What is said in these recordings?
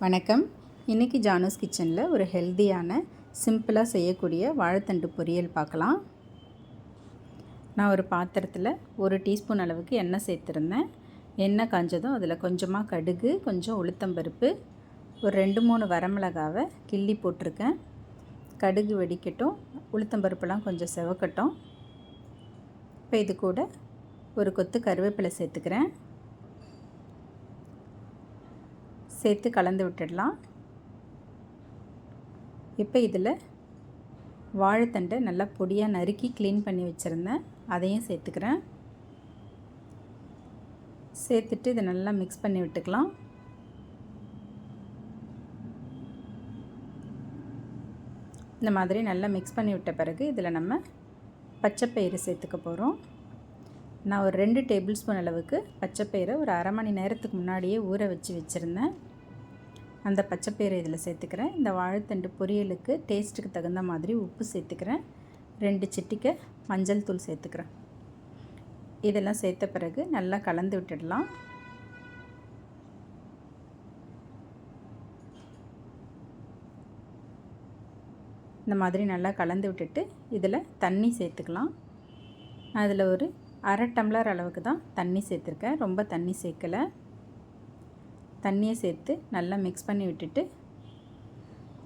வணக்கம். இன்றைக்கி ஜானூஸ் கிச்சனில் ஒரு ஹெல்த்தியான சிம்பிளாக செய்யக்கூடிய வாழைத்தண்டு பொரியல் பார்க்கலாம். நான் ஒரு பாத்திரத்தில் 1 டீஸ்பூன் அளவுக்கு எண்ணெய் சேர்த்துருந்தேன். எண்ணெய் காஞ்சதும் அதில் கொஞ்சமாக கடுகு, கொஞ்சம் உளுத்தம்பருப்பு, ஒரு 2-3 வரமிளகாவை கிள்ளி போட்டிருக்கேன். கடுகு வெடிக்கட்டும், உளுத்தம்பருப்புலாம் கொஞ்சம் செவக்கட்டும். இப்போ இது கூட ஒரு கொத்து கருவேப்பிலை சேர்த்துக்கிறேன். சேர்த்து கலந்து விட்டுடலாம். இப்போ இதில் வாழைத்தண்டை நல்லா பொடியாக நறுக்கி க்ளீன் பண்ணி வச்சுருந்தேன், அதையும் சேர்த்துக்கிறேன். சேர்த்துட்டு இதை நல்லா மிக்ஸ் பண்ணி விட்டுக்கலாம். இந்த மாதிரி நல்லா மிக்ஸ் பண்ணி விட்ட பிறகு இதில் நம்ம பச்சைப்பயிறு சேர்த்துக்க போகிறோம். நான் ஒரு 2 டேபிள் ஸ்பூன் அளவுக்கு பச்சைப்பயிரை ஒரு அரை மணி நேரத்துக்கு முன்னாடியே ஊற வச்சுருந்தேன். அந்த பச்சைப்பயிரை இதில் சேர்த்துக்கிறேன். இந்த வாழைத்தண்டு பொரியலுக்கு டேஸ்ட்டுக்கு தகுந்த மாதிரி உப்பு சேர்த்துக்கிறேன். 2 சிட்டிகை மஞ்சள் தூள் சேர்த்துக்கிறேன். இதெல்லாம் சேர்த்த பிறகு நல்லா கலந்து விட்டுடலாம். இந்த மாதிரி நல்லா கலந்து விட்டுட்டு இதில் தண்ணி சேர்த்துக்கலாம். அதில் ஒரு அரை டம்ளர் அளவுக்கு தான் தண்ணி சேர்த்துருக்கேன், ரொம்ப தண்ணி சேர்க்கலை. தண்ணியை சேர்த்து நல்லா மிக்ஸ் பண்ணி விட்டுட்டு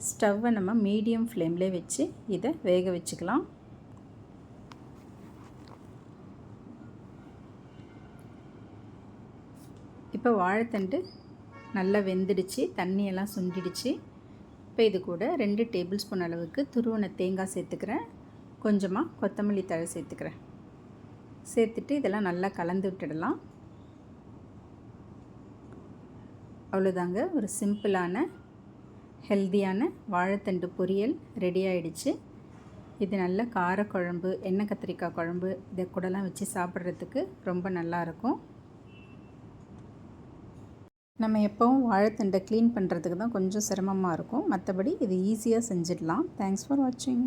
ஸ்டவ்வை நம்ம மீடியம் ஃப்ளேம்லேயே வச்சு இதை வேக வச்சுக்கலாம். இப்போ வாழைத்தண்டு நல்லா வெந்துடுச்சு, தண்ணியெல்லாம் சுண்டிடுச்சு. இப்போ இது கூட 2 டேபிள் ஸ்பூன் அளவுக்கு துருவன தேங்காய் சேர்த்துக்கிறேன். கொஞ்சமாக கொத்தமல்லி தழை சேர்த்துக்கிறேன். சேர்த்துட்டு இதெல்லாம் நல்லா கலந்து விட்டுடலாம். அவ்வளோதாங்க, ஒரு சிம்பிளான ஹெல்த்தியான வாழைத்தண்டு பொரியல் ரெடி ஆகிடுச்சு. இது நல்ல காரக்குழம்பு, எண்ணெய் கத்திரிக்காய் குழம்பு இதை கூடலாம் வச்சு சாப்பிட்றதுக்கு ரொம்ப நல்லாயிருக்கும். நம்ம எப்போவும் வாழைத்தண்டை க்ளீன் பண்ணுறதுக்கு தான் கொஞ்சம் சிரமமாக இருக்கும், மற்றபடி இது ஈஸியாக செஞ்சிடலாம். தேங்க்ஸ் ஃபார் வாட்சிங்.